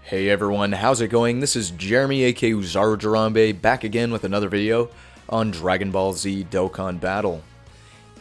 Hey everyone, how's it going? This is Jeremy aka Uzaru Jarambe back again with another video on Dragon Ball Z Dokkan Battle.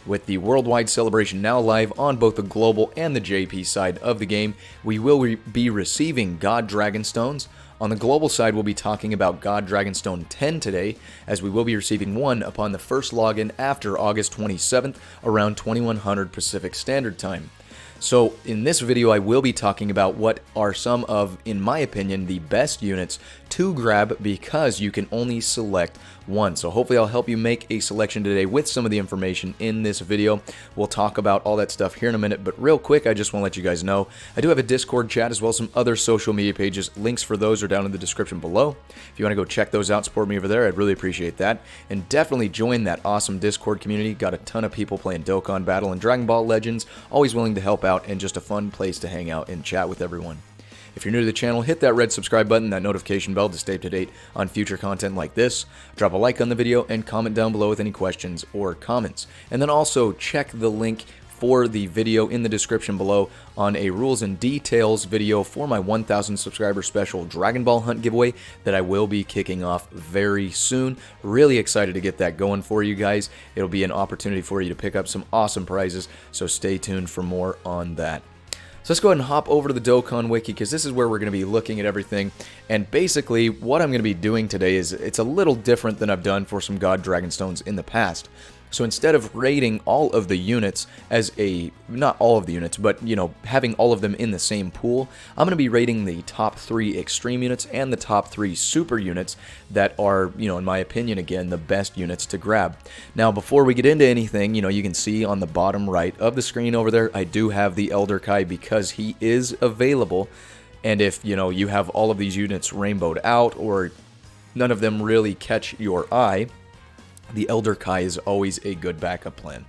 With the worldwide celebration now live on both the global and the JP side of the game, we will be receiving God Dragon Stones. On the global side, we'll be talking about God Dragon Stone 10 today, as we will be receiving one upon the first login after August 27th around 2100 Pacific Standard Time. So in this video I will be talking about what are some of, in my opinion, the best units to grab because you can only select one. So hopefully I'll help you make a selection today with some of the information in this video. We'll talk about all that stuff here in a minute, but real quick I just want to let you guys know I do have a Discord chat as well as some other social media pages. Links for those are down in the description below. If you want to go check those out, support me over there, I'd really appreciate that. And definitely join that awesome Discord community. Got a ton of people playing Dokkan Battle and Dragon Ball Legends, always willing to help out and just a fun place to hang out and chat with everyone. If you're new to the channel, hit that red subscribe button, that notification bell to stay up to date on future content like this. Drop a like on the video and comment down below with any questions or comments. And then also check the link for the video in the description below on a rules and details video for my 1000 subscriber special Dragon Ball Hunt giveaway that I will be kicking off very soon. Really excited to get that going for you guys. It'll be an opportunity for you to pick up some awesome prizes, so stay tuned for more on that. So let's go ahead and hop over to the Dokkan Wiki because this is where we're going to be looking at everything. And basically what I'm going to be doing today is it's a little different than I've done for some God Dragon Stones in the past. So instead of rating all of the units as not all of the units, but, you know, having all of them in the same pool, I'm going to be rating the top 3 extreme units and the top 3 super units that are, you know, in my opinion, again, the best units to grab. Now, before we get into anything, you know, you can see on the bottom right of the screen over there, I do have the Elder Kai because he is available. And if, you know, you have all of these units rainbowed out or none of them really catch your eye, the Elder Kai is always a good backup plan.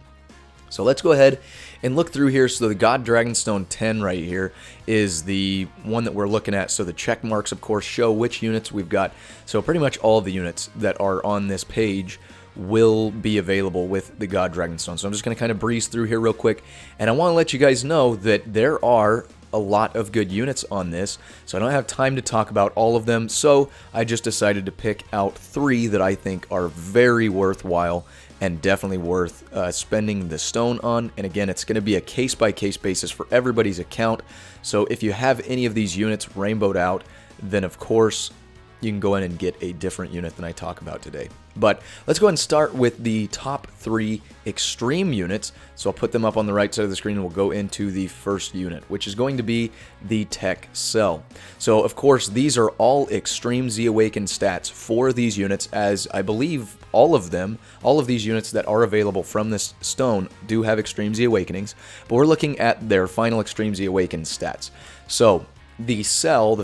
So let's go ahead and look through here. So the God Dragon Stone 10 right here is the one that we're looking at. So the check marks, of course, show which units we've got. So pretty much all of the units that are on this page will be available with the God Dragon Stone. So I'm just going to kind of breeze through here real quick. And I want to let you guys know that there are a lot of good units on this, so I don't have time to talk about all of them, so I just decided to pick out 3 that I think are very worthwhile and definitely worth spending the stone on. And again, it's going to be a case-by-case basis for everybody's account, so if you have any of these units rainbowed out, then of course you can go in and get a different unit than I talk about today. But let's go ahead and start with the top 3 extreme units. So I'll put them up on the right side of the screen and we'll go into the first unit, which is going to be the Tech Cell. So of course these are all extreme Z Awakened stats for these units, as I believe all of these units that are available from this stone do have extreme Z Awakenings, but we're looking at their final extreme Z Awakened stats. So the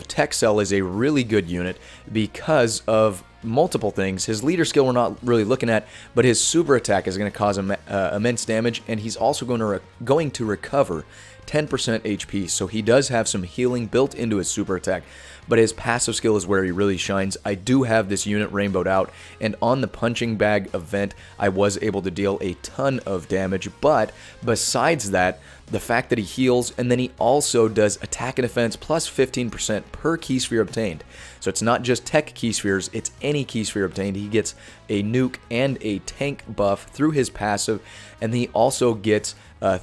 Tech Cell is a really good unit because of multiple things. His leader skill we're not really looking at, but his super attack is going to cause him immense damage, and he's also going to recover 10% HP, so he does have some healing built into his super attack, but his passive skill is where he really shines. I do have this unit rainbowed out, and on the punching bag event I was able to deal a ton of damage, but besides that, the fact that he heals, and then he also does attack and defense plus 15% per key sphere obtained. So it's not just tech key spheres, it's any key sphere obtained. He gets a nuke and a tank buff through his passive, and then he also gets a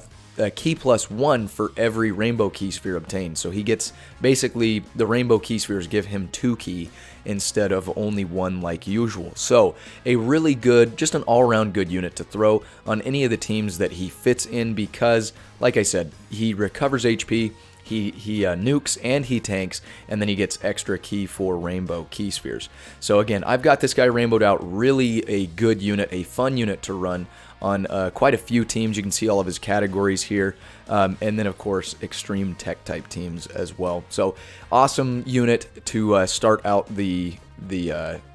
key plus 1 for every rainbow key sphere obtained. So he gets, basically, the rainbow key spheres give him 2 key instead of only 1 like usual. So a really good, just an all-around good unit to throw on any of the teams that he fits in because, like I said, he recovers HP, he nukes and he tanks, and then he gets extra key for rainbow key spheres. So again, I've got this guy rainbowed out, really a good unit, a fun unit to run on quite a few teams. You can see all of his categories here, and then of course extreme tech type teams as well. So awesome unit to start out the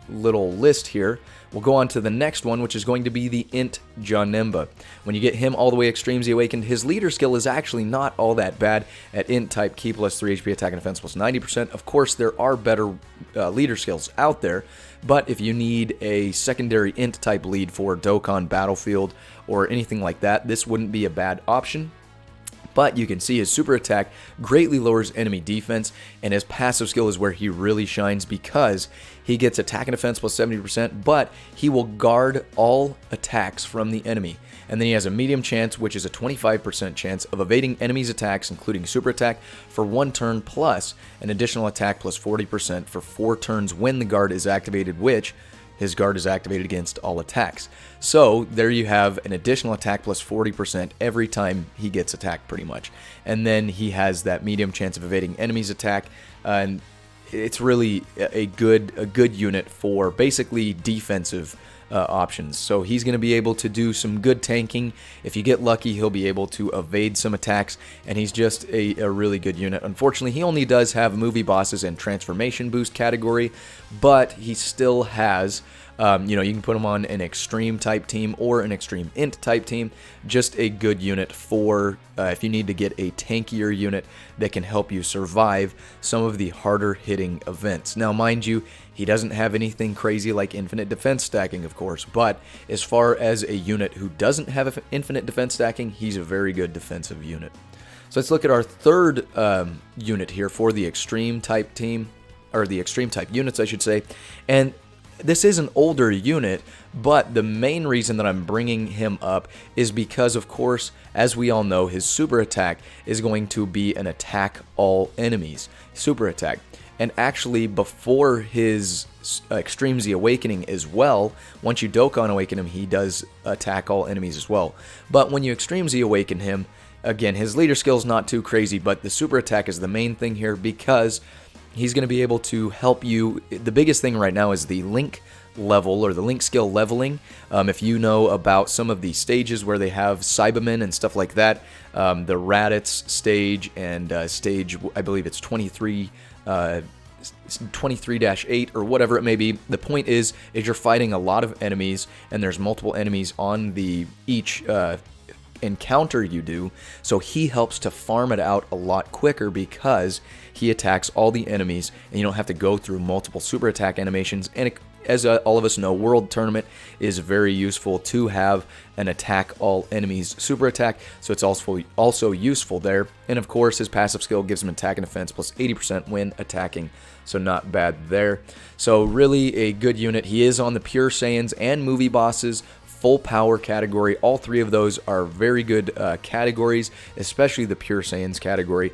little list here. We'll go on to the next one, which is going to be the Int John Nimba. When you get him all the way extreme Z Awakened, his leader skill is actually not all that bad at Int type, key plus 3 HP, attack and defense plus 90%. Of course, there are better leader skills out there, but if you need a secondary Int type lead for Dokkan Battlefield or anything like that, this wouldn't be a bad option. But you can see his super attack greatly lowers enemy defense, and his passive skill is where he really shines because he gets attack and defense plus 70%, but he will guard all attacks from the enemy. And then he has a medium chance, which is a 25% chance of evading enemies' attacks, including super attack, for 1 turn, plus an additional attack plus 40% for 4 turns when the guard is activated, which his guard is activated against all attacks. So there you have an additional attack plus 40% every time he gets attacked, pretty much. And then he has that medium chance of evading enemies' attack, and it's really a good unit for basically defensive options. So he's going to be able to do some good tanking. If you get lucky, he'll be able to evade some attacks, and he's just a really good unit. Unfortunately, he only does have movie bosses and transformation boost category, but he still has, you know, you can put him on an extreme type team or an extreme int type team. Just a good unit for if you need to get a tankier unit that can help you survive some of the harder hitting events. Now, mind you, he doesn't have anything crazy like infinite defense stacking, of course, but as far as a unit who doesn't have infinite defense stacking, he's a very good defensive unit. So let's look at our third unit here for the extreme type team, or the extreme type units, I should say. And this is an older unit, but the main reason that I'm bringing him up is because, of course, as we all know, his super attack is going to be an attack all enemies super attack. And actually, before his Extreme Z Awakening as well, once you Dokkan Awaken him, he does attack all enemies as well. But when you Extreme Z Awaken him, again, his leader skill is not too crazy, but the super attack is the main thing here because he's going to be able to help you. The biggest thing right now is the link level, or the link skill leveling. If you know about some of the stages where they have Cybermen and stuff like that, the Raditz stage and stage, I believe it's 23-8 or whatever it may be. The point is you're fighting a lot of enemies, and there's multiple enemies on the each encounter you do, so he helps to farm it out a lot quicker because he attacks all the enemies, and you don't have to go through multiple super attack animations. And as all of us know, World Tournament is very useful to have an attack all enemies super attack, so it's also useful there. And of course, his passive skill gives him attack and defense plus 80% when attacking, so not bad there. So really a good unit. He is on the Pure Saiyans and movie bosses full power category. All three of those are very good categories, especially the Pure Saiyans category.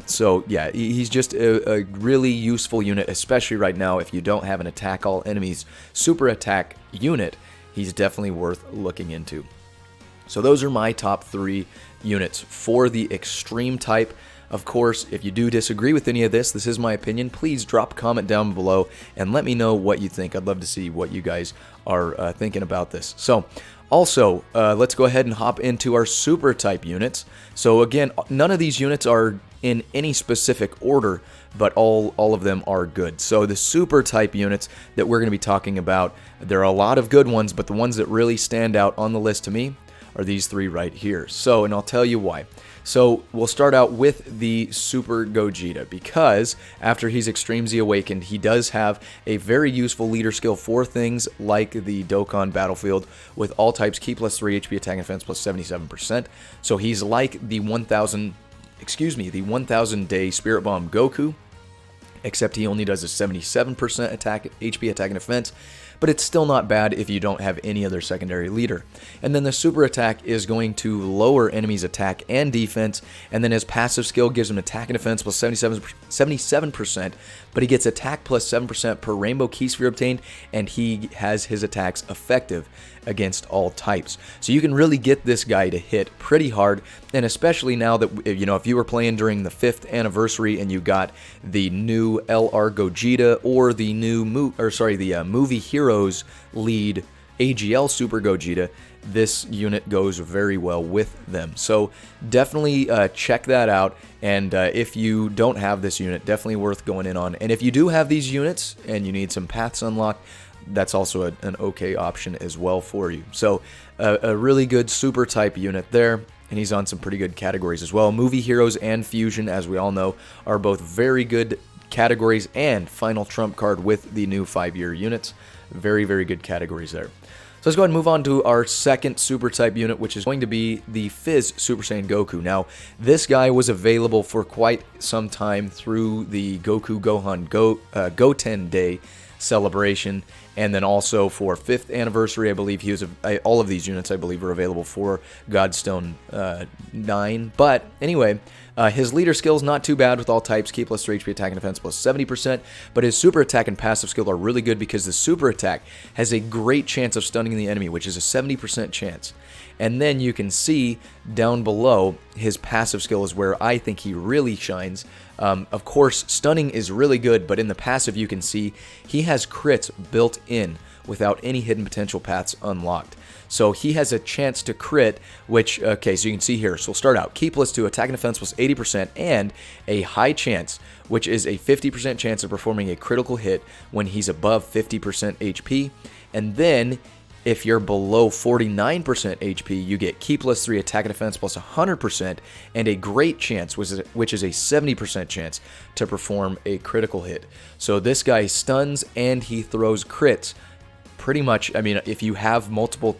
So yeah, he's just a really useful unit, especially right now if you don't have an attack all enemies super attack unit. He's definitely worth looking into. So those are my top 3 units for the extreme type. Of course, if you do disagree with any of this is my opinion, please drop a comment down below and let me know what you think. I'd love to see what you guys are thinking about this. So, also, let's go ahead and hop into our super type units. So again, none of these units are in any specific order, but all of them are good. So the super type units that we're going to be talking about, there are a lot of good ones, but the ones that really stand out on the list to me are these 3 right here. So, and I'll tell you why. So we'll start out with the Super Gogeta, because after he's Extreme Z Awakened, he does have a very useful leader skill for things like the Dokkan Battlefield with all types Ki plus 3, HP attack and defense plus 77%. So he's like the 1000 day Spirit Bomb Goku, except he only does a 77% attack, HP attack and defense. But it's still not bad if you don't have any other secondary leader. And then the super attack is going to lower enemies' attack and defense, and then his passive skill gives him attack and defense plus 77%, but he gets attack plus 7% per rainbow key sphere obtained, and he has his attacks effective against all types. So you can really get this guy to hit pretty hard, and especially now that, you know, if you were playing during the 5th anniversary and you got the new LR Gogeta or the new Movie Heroes lead AGL Super Gogeta, this unit goes very well with them. So definitely check that out, and if you don't have this unit, definitely worth going in on. And if you do have these units and you need some paths unlocked, that's also an okay option as well for you. So a really good super type unit there, and he's on some pretty good categories as well. Movie Heroes and Fusion, as we all know, are both very good categories, and final trump card with the new 5-year units. Very, very good categories there. So let's go ahead and move on to our second Super type unit, which is going to be the Fizz Super Saiyan Goku. Now, this guy was available for quite some time through the Goku Gohan Goten Day celebration, and then also for 5th anniversary, I believe he was all of these units I believe are available for Godstone 9. But anyway, his leader skill is not too bad with all types, key plus 3 HP attack and defense plus 70%, but his super attack and passive skill are really good because the super attack has a great chance of stunning the enemy, which is a 70% chance. And then you can see down below, his passive skill is where I think he really shines. Of course, stunning is really good, but in the passive you can see he has crits built in without any hidden potential paths unlocked. So he has a chance to crit, which, okay, so you can see here. So we'll start out. Key plus 2, attack and defense plus 80%, and a high chance, which is a 50% chance of performing a critical hit when he's above 50% HP. And then, if you're below 49% HP, you get key plus 3, attack and defense plus 100%, and a great chance, which is a 70% chance to perform a critical hit. So this guy stuns and he throws crits. Pretty much, I mean, if you have multiple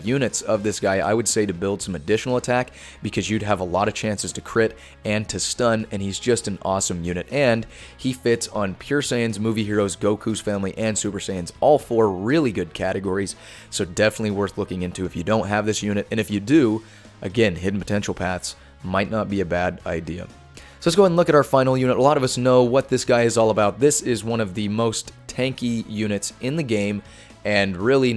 units of this guy, I would say to build some additional attack because you'd have a lot of chances to crit and to stun, and he's just an awesome unit. And he fits on Pure Saiyans, Movie Heroes, Goku's Family, and Super Saiyans, all 4 really good categories, so definitely worth looking into if you don't have this unit. And if you do, again, hidden potential paths might not be a bad idea. So let's go ahead and look at our final unit. A lot of us know what this guy is all about. This is one of the most tanky units in the game, and really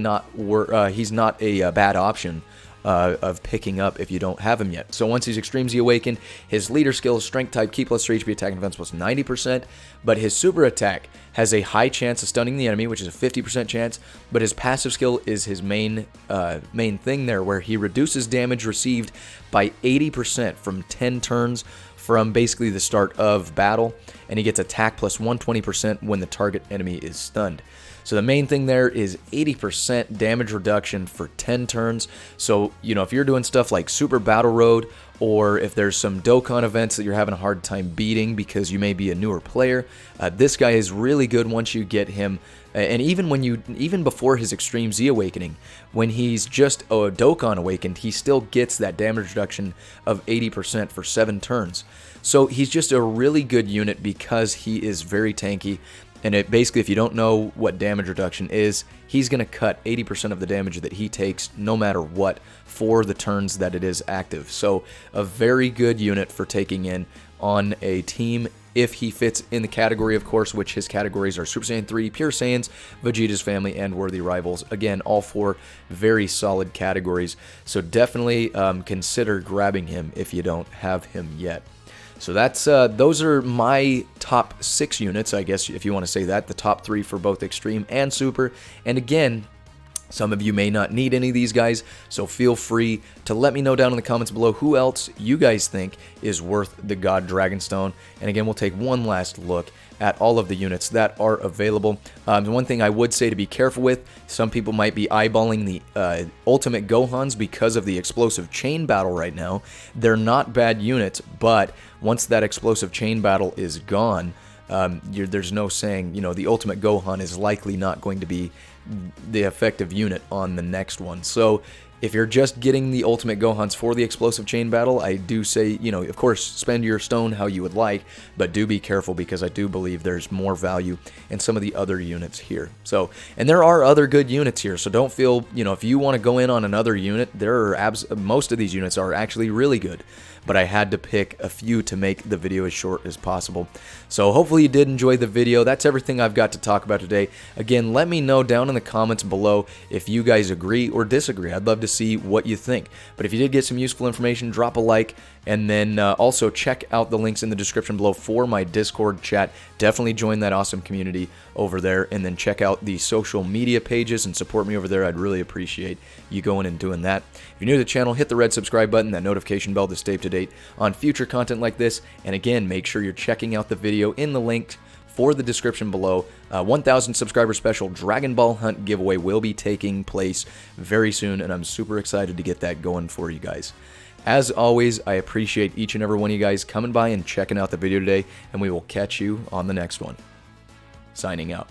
he's not a bad option of picking up if you don't have him yet. So once he's Extreme Z Awakened, his leader skill is Strength type, key plus 3 HP, attack and defense plus 90%, but his super attack has a high chance of stunning the enemy, which is a 50% chance, but his passive skill is his main thing there, where he reduces damage received by 80% from 10 turns from basically the start of battle, and he gets attack plus 120% when the target enemy is stunned. So the main thing there is 80% damage reduction for 10 turns. So, you know, if you're doing stuff like Super Battle Road, or if there's some Dokkan events that you're having a hard time beating because you may be a newer player, this guy is really good once you get him. And even before his Extreme Z Awakening, when he's just a Dokkan Awakened, he still gets that damage reduction of 80% for 7 turns. So he's just a really good unit because he is very tanky. And basically, if you don't know what damage reduction is, he's going to cut 80% of the damage that he takes no matter what for the turns that it is active. So a very good unit for taking in on a team if he fits in the category, of course, which his categories are Super Saiyan 3, Pure Saiyans, Vegeta's Family, and Worthy Rivals. Again, all 4 very solid categories. So definitely consider grabbing him if you don't have him yet. So that's those are my top 6 units, I guess, if you want to say that. The top 3 for both Extreme and Super. And again, some of you may not need any of these guys, so feel free to let me know down in the comments below who else you guys think is worth the God Dragonstone. And again, we'll take one last look at all of the units that are available. One thing I would say to be careful with, some people might be eyeballing the Ultimate Gohans because of the Explosive Chain Battle right now. They're not bad units, but once that Explosive Chain Battle is gone, there's no saying, you know, the Ultimate Gohan is likely not going to be the effective unit on the next one. So if you're just getting the Ultimate Gohans for the Explosive Chain Battle, I do say, you know, of course, spend your stone how you would like, but do be careful because I do believe there's more value in some of the other units here. So, and there are other good units here, so don't feel, you know, if you want to go in on another unit, most of these units are actually really good, but I had to pick a few to make the video as short as possible. So hopefully you did enjoy the video. That's everything I've got to talk about today. Again, let me know down in the comments below if you guys agree or disagree. I'd love to see what you think. But if you did get some useful information, drop a like, and then also check out the links in the description below for my Discord chat. Definitely join that awesome community over there, and then check out the social media pages and support me over there. I'd really appreciate you going and doing that. If you're new to the channel, hit the red subscribe button, that notification bell to stay up to date on future content like this. And again, make sure you're checking out the video in the link for the description below. 1,000 subscriber special Dragon Ball Hunt giveaway will be taking place very soon, and I'm super excited to get that going for you guys. As always, I appreciate each and every one of you guys coming by and checking out the video today, and we will catch you on the next one. Signing out.